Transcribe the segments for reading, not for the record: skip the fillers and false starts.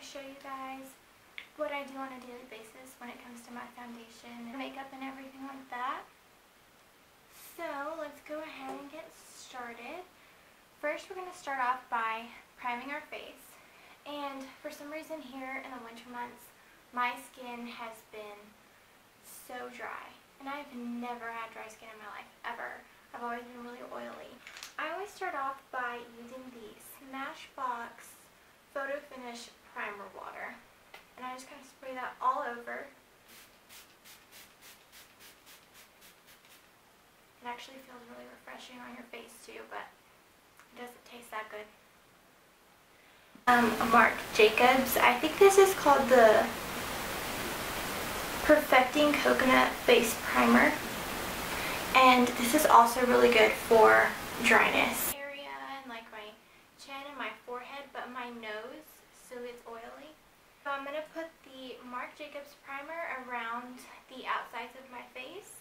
show you guys what I do on a daily basis when it comes to my foundation and makeup and everything like that. So let's go ahead and get started. First, we're going to start off by priming our face. And for some reason here in the winter months, my skin has been so dry. And I've never had dry skin in my life, ever. I've always been really oily. I always start off by using the Smashbox Photo Finish Primer Water. And I just kind of spray that all over. It actually feels really refreshing on your face too, but it doesn't taste that good. Marc Jacobs, I think this is called the Perfecting Coconut Face Primer. And this is also really good for dryness. Area and like my chin and my forehead, but my nose, so it's oily. So I'm going to put the Marc Jacobs primer around the outsides of my face.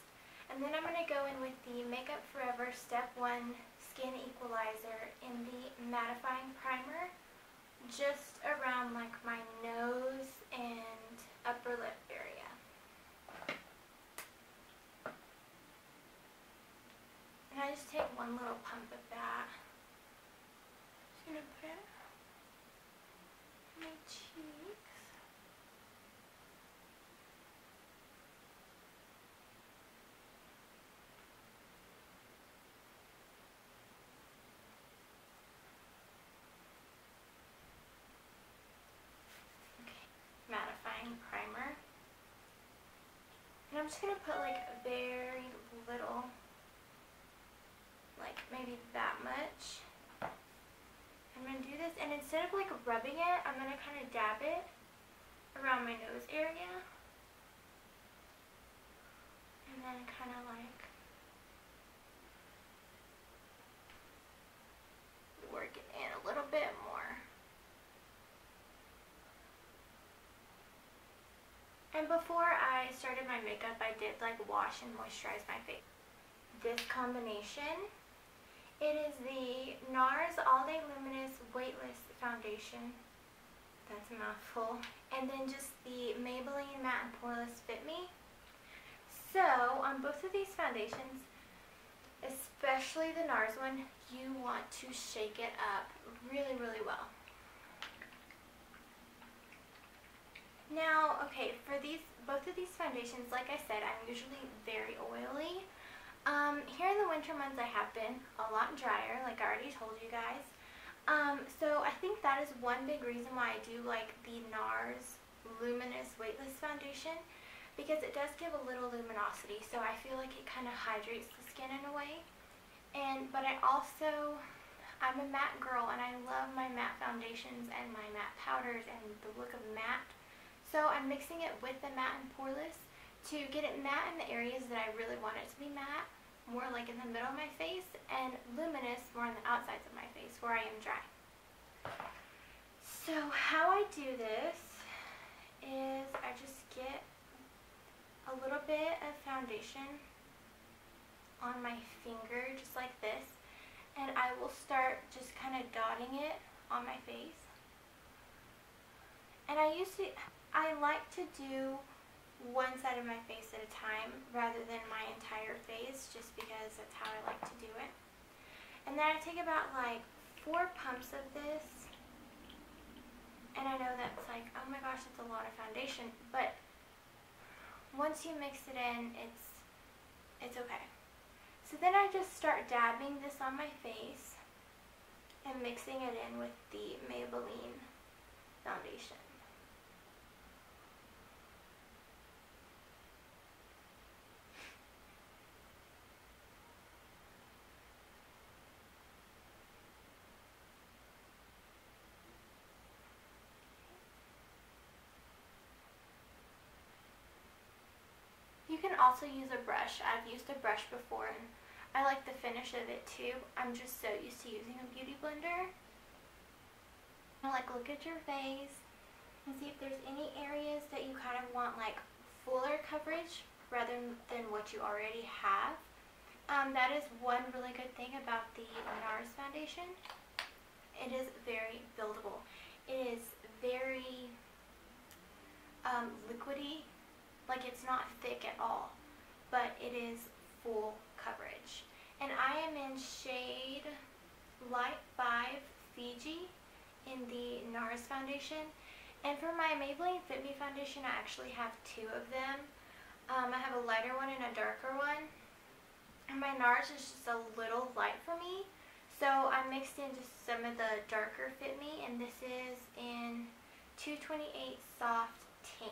And then I'm going to go in with the Makeup Forever Step 1 Skin Equalizer in the mattifying primer just around like my nose and upper lip area. And I just take one little pump of that. Just going to put it on my cheeks. Mattifying primer. And I'm just going to put like a very little, like maybe that much. I'm going to do this, and instead of like rubbing it, I'm going to kind of dab it around my nose area. And then kind of like work it in a little bit more. And before I started my makeup, I did like wash and moisturize my face. This combination, it is the NARS All Day Luminous Weightless Foundation. That's a mouthful. And then just the Maybelline Matte and Poreless Fit Me. So on both of these foundations, especially the NARS one, you want to shake it up really, really well. Now, okay, for both of these foundations, like I said, I'm usually very oily. Here in the winter months, I have been a lot drier, like I already told you guys. So I think that is one big reason why I do like the NARS Luminous Weightless Foundation, because it does give a little luminosity, so I feel like it kind of hydrates the skin in a way. But I'm a matte girl, and I love my matte foundations and my matte powders and the look of matte. So I'm mixing it with the matte and poreless to get it matte in the areas that I really want it to be matte, more like in the middle of my face, and luminous more on the outsides of my face where I am dry. So how I do this is I just get a little bit of foundation on my finger, just like this, and I will start just kind of dotting it on my face. And I like to do one side of my face at a time rather than my entire face, just because that's how I like to do it. And then I take about like 4 pumps of this, and I know that's like, oh my gosh, that's a lot of foundation, but once you mix it in, it's okay. So then I just start dabbing this on my face and mixing it in with the Maybelline foundation. You can also use a brush. I've used a brush before, and I like the finish of it too. I'm just so used to using a beauty blender. Like, look at your face and see if there's any areas that you kind of want like fuller coverage rather than what you already have. That is one really good thing about the NARS foundation. It is very buildable. It is very liquidy. Like, it's not thick at all, but it is full coverage. And I am in shade Light 5 Fiji in the NARS foundation. And for my Maybelline Fit Me foundation, I actually have two of them. I have a lighter one and a darker one. And my NARS is just a little light for me. So I mixed in just some of the darker Fit Me, and this is in 228 Soft Tan.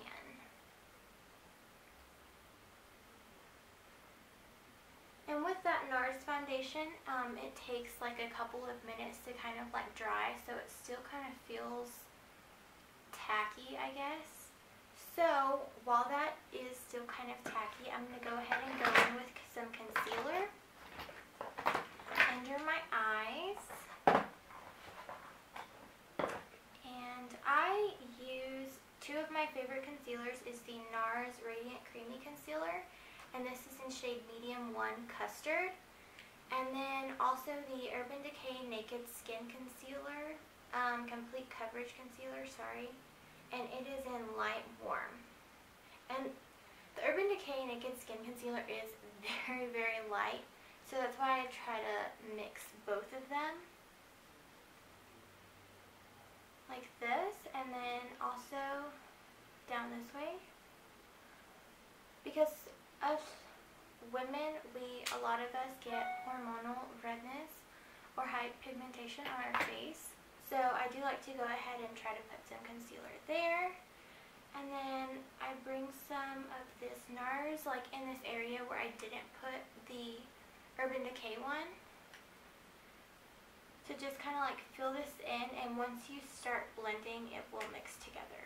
And with that NARS foundation, it takes like a couple of minutes to kind of like dry, so it still kind of feels tacky, I guess. So while that is still kind of tacky, I'm going to go ahead and go in with some concealer under my eyes. And I use two of my favorite concealers is the NARS Radiant Creamy Concealer. And this is in shade Medium 1 Custard. And then also the Urban Decay Naked Skin Concealer, Complete Coverage Concealer, sorry. And it is in Light Warm. And the Urban Decay Naked Skin Concealer is very, very light. So that's why I try to mix both of them. Like this, and then also down this way. Because us women, a lot of us get hormonal redness or high pigmentation on our face. So I do like to go ahead and try to put some concealer there. And then I bring some of this NARS like in this area where I didn't put the Urban Decay one. To just kind of like fill this in, and once you start blending, it will mix together.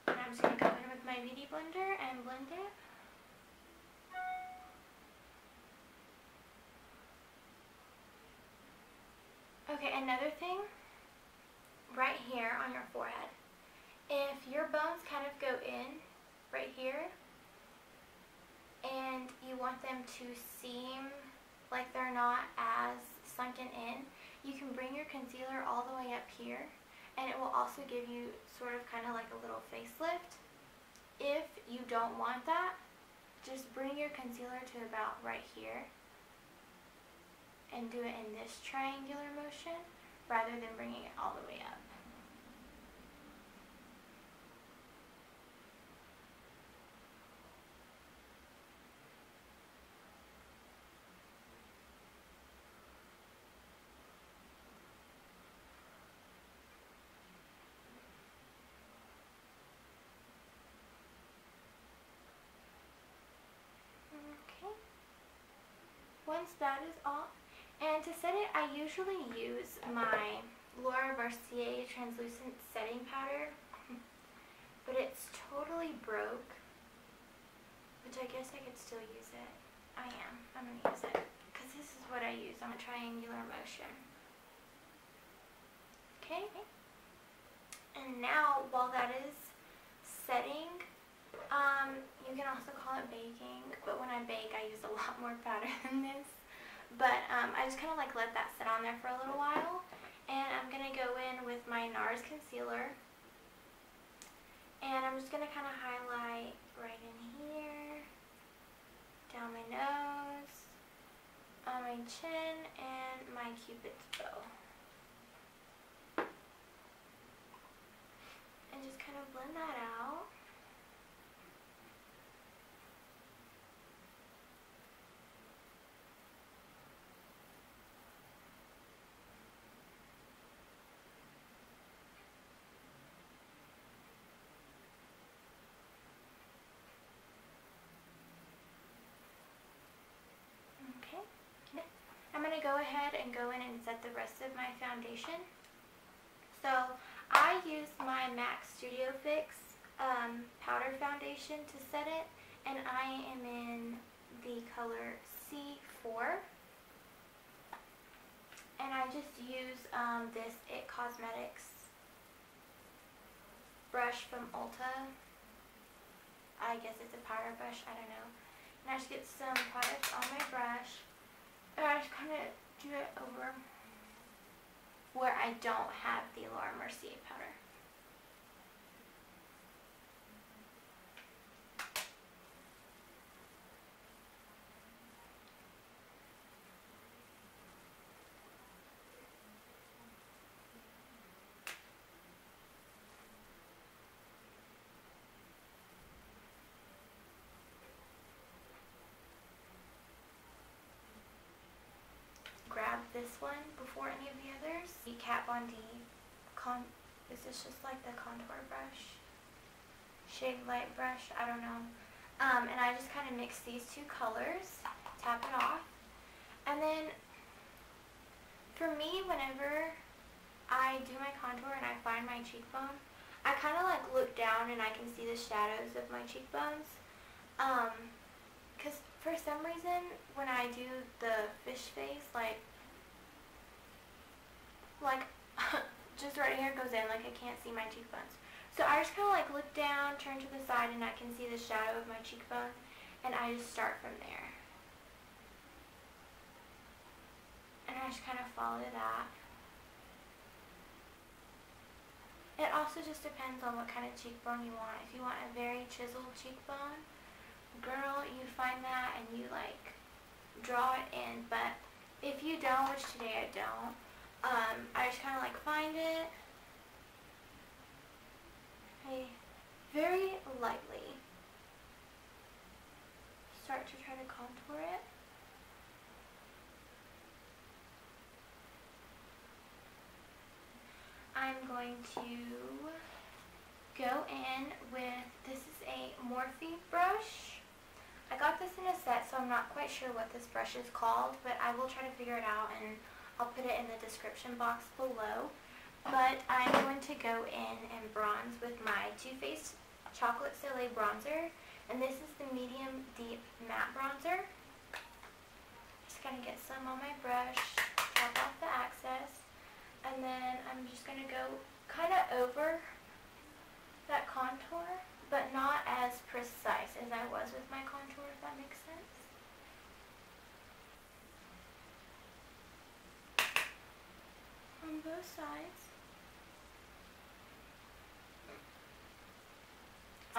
And I'm just going to go in with my Beauty Blender and blend it. Okay, another thing, right here on your forehead. If your bones kind of go in right here, and you want them to seem like they're not as sunken in, you can bring your concealer all the way up here, and it will also give you sort of kind of like a little facelift. If you don't want that, just bring your concealer to about right here and do it in this triangular motion rather than bringing it all the way up. Okay. Once that is all, and to set it, I usually use my Laura Mercier translucent setting powder, but it's totally broke, which I guess I could still use it. I'm going to use it, because this is what I use on a triangular motion. Okay, and now while that is setting, you can also call it baking, but when I bake I use a lot more powder than this. But I just kind of like let that sit on there for a little while. And I'm going to go in with my NARS concealer. And I'm just going to kind of highlight right in here, down my nose, on my chin, and my Cupid's bow. And just kind of blend that out. I'm going to go ahead and go in and set the rest of my foundation. So I use my MAC Studio Fix powder foundation to set it, and I am in the color C4. And I just use this IT Cosmetics brush from Ulta. I guess it's a powder brush, I don't know. And I just get some product on my brush. And I just kind of do it over where I don't have the Laura Mercier powder. Grab this one before any of the others. The Kat Von D this is just like the contour brush, shade light brush, I don't know. And I just kind of mix these two colors, tap it off, and then for me, whenever I do my contour and I find my cheekbone, I kind of like look down and I can see the shadows of my cheekbones. Because for some reason, when I do the fish face, like just right here goes in, like I can't see my cheekbones. So I just kind of like look down, turn to the side, and I can see the shadow of my cheekbone, and I just start from there. And I just kind of follow that. It also just depends on what kind of cheekbone you want. If you want a very chiseled cheekbone, girl, you find that and you like draw it in. But if you don't, which today I don't, I just kind of like find it, I very lightly start to try to contour it. I'm going to go in with, this is a Morphe brush. I got this in a set, so I'm not quite sure what this brush is called, but I will try to figure it out and I'll put it in the description box below. But I'm going to go in and bronze with my Too Faced Chocolate Soleil bronzer, and this is the medium deep matte bronzer. Just gonna get some on my brush, tap off the excess, and then I'm just gonna go kind of over that contour, but not as precise as I was with my contour, if that makes sense. On both sides.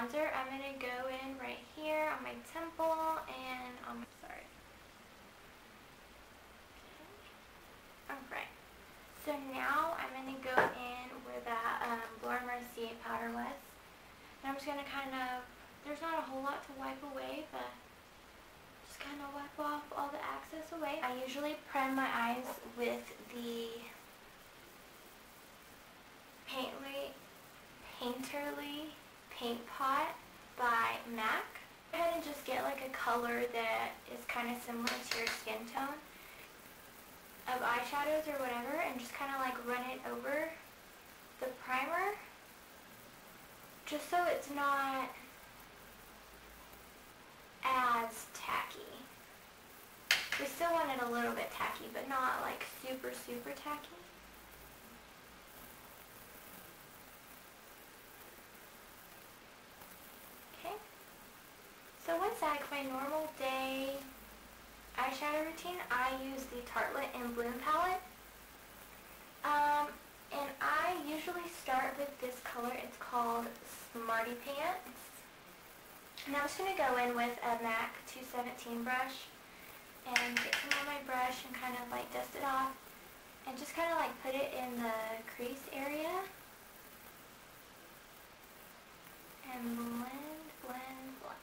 Bronzer, I'm going to go in right here on my temple and on my, sorry. Alright. So now I'm going to go in where that Laura Mercier powder was. And I'm just going to kind of, there's not a whole lot to wipe away, but just kind of wipe off all the excess away. I usually prime my eyes with the Painterly Paint Pot by MAC. Go ahead and just get like a color that is kind of similar to your skin tone of eyeshadows or whatever, and just kind of like run it over the primer, just so it's not as tacky. We still want it a little bit tacky, but not like super, super tacky. So once I, like my normal day eyeshadow routine, I use the Tartelette in Bloom palette. And I usually start with this color. It's called Smarty Pants. And I'm just going to go in with a MAC 217 brush and get some on my brush and kind of like dust it off. And just kind of like put it in the crease area. And blend, blend, blend.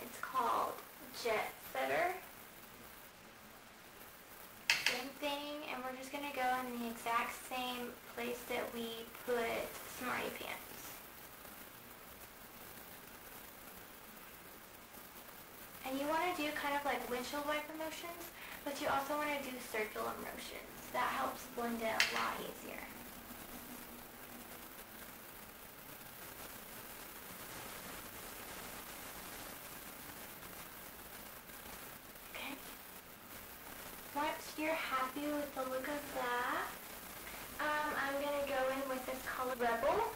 It's called Jet Setter. Same thing, and we're just going to go in the exact same place that we put Smarty Pants. And you want to do kind of like windshield wiper motions, but you also want to do circular motions. That helps blend it a lot easier. you're happy with the look of that, I'm going to go in with this color Rebel.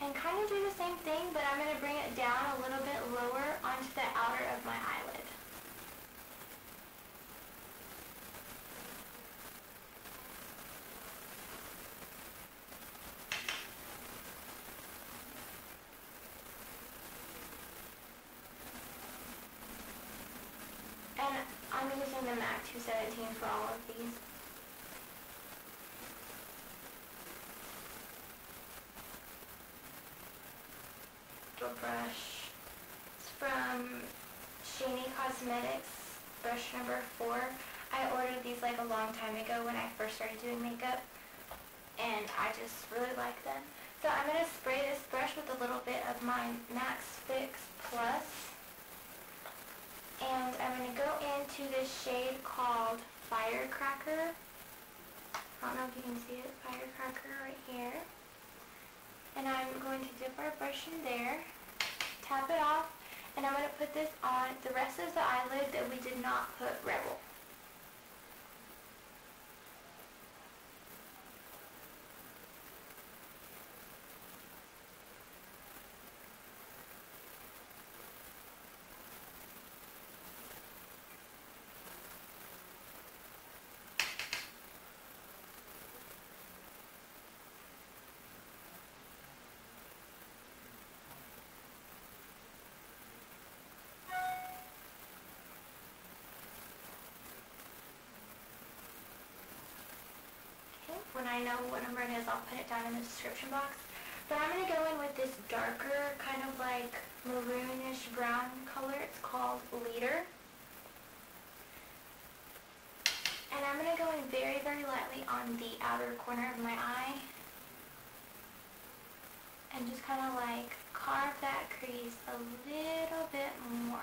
And kind of do the same thing, but I'm going to bring it down a little bit lower onto the outer of my eyelid. And I'm using the MAC 217 for all of these. Brush. It's from Shany Cosmetics, brush number 4. I ordered these like a long time ago when I first started doing makeup, and I just really like them. So I'm going to spray this brush with a little bit of my Max Fix Plus, and I'm going to go into this shade called Firecracker. I don't know if you can see it, Firecracker right here. And I'm going to dip our brush in there, tap it off, and I'm going to put this on the rest of the eyelid that we did not put Rebel. When I know what number it is, I'll put it down in the description box. But I'm going to go in with this darker, kind of like maroonish brown color. It's called Leader. And I'm going to go in very, very lightly on the outer corner of my eye. And just kind of like carve that crease a little bit more.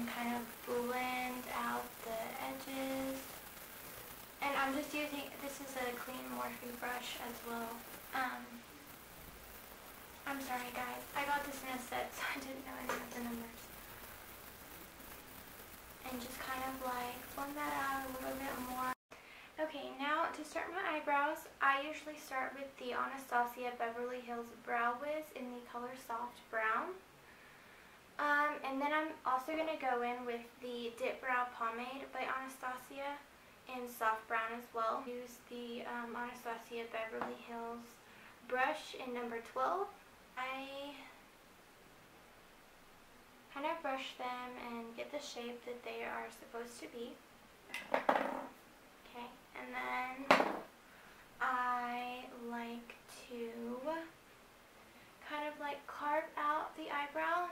Kind of blend out the edges. And I'm just using, this is a clean Morphe brush as well. I'm sorry guys, I got this in a set, so I didn't know any of the numbers. And just kind of like blend that out a little bit more. Okay, now to start my eyebrows, I usually start with the Anastasia Beverly Hills Brow Wiz in the color Soft Brown. And then I'm also going to go in with the Dip Brow Pomade by Anastasia in Soft Brown as well. Use the Anastasia Beverly Hills brush in number 12. I kind of brush them and get the shape that they are supposed to be. Okay, and then I like to kind of like carve out the eyebrow.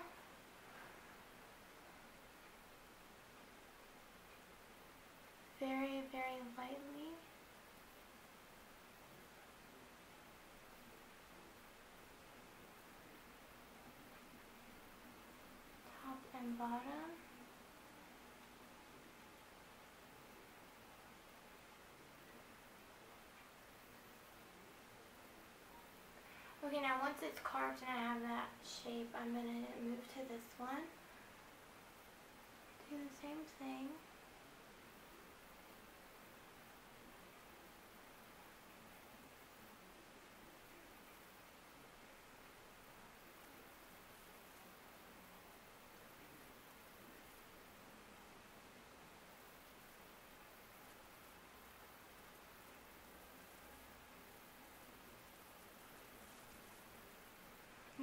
Very, very lightly. Top and bottom. Okay, now once it's carved and I have that shape, I'm going to move to this one. Do the same thing.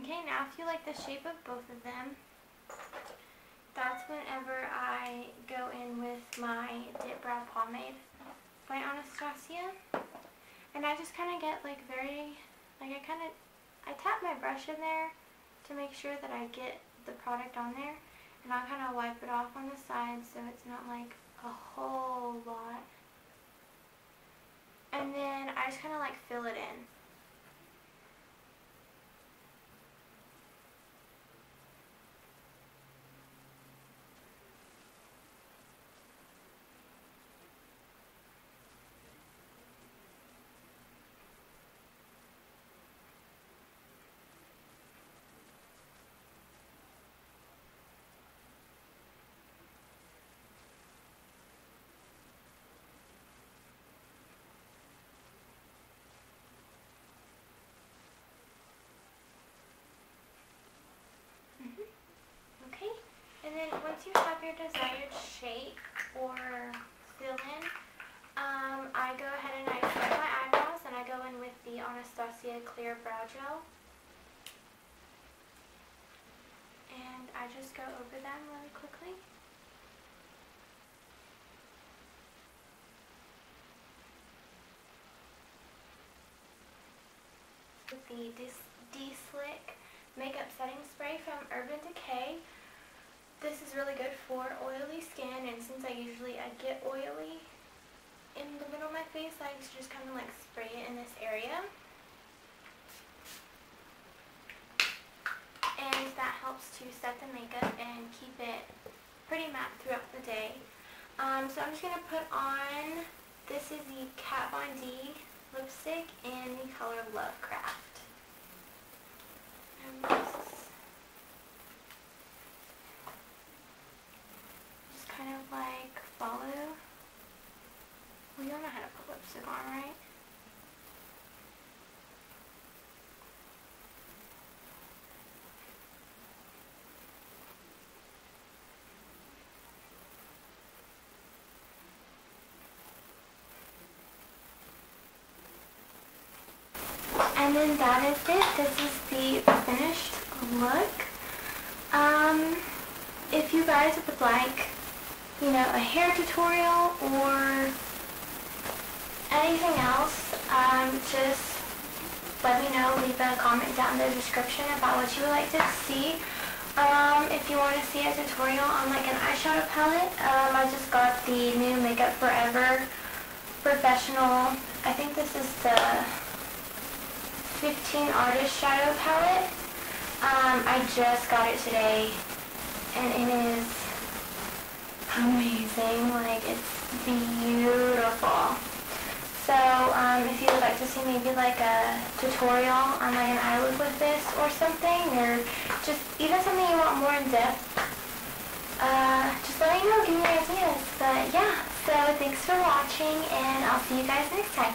Okay, now if you like the shape of both of them, that's whenever I go in with my Dip Brow Pomade by Anastasia. And I just kind of get like very, like I tap my brush in there to make sure that I get the product on there. And I'll kind of wipe it off on the sides so it's not like a whole lot. And then I just kind of like fill it in. Okay, and then once you have your desired shape or fill-in, I go ahead and I set my eyebrows, and I go in with the Anastasia Clear Brow Gel. And I just go over them really quickly. With the De-Slick Makeup Setting Spray from Urban Decay. This is really good for oily skin, and since I get oily in the middle of my face, I just kind of like spray it in this area. And that helps to set the makeup and keep it pretty matte throughout the day. So I'm just going to put on, this is the Kat Von D lipstick in the color Lovecraft. And just kind of like follow. Well, you don't know how to put lipstick on, right? And then that is it. This is the finished look. If you guys would like, you know, a hair tutorial or anything else, just let me know. Leave a comment down in the description about what you would like to see. If you want to see a tutorial on like an eyeshadow palette, I just got the new Makeup Forever Professional. I think this is the 15 Artist Shadow Palette. I just got it today, and it is amazing. Like, it's beautiful. So, if you would like to see maybe like a tutorial on like an eye look with this or something, or just even something you want more in depth, just let me know, give me ideas. But yeah, so thanks for watching, and I'll see you guys next time.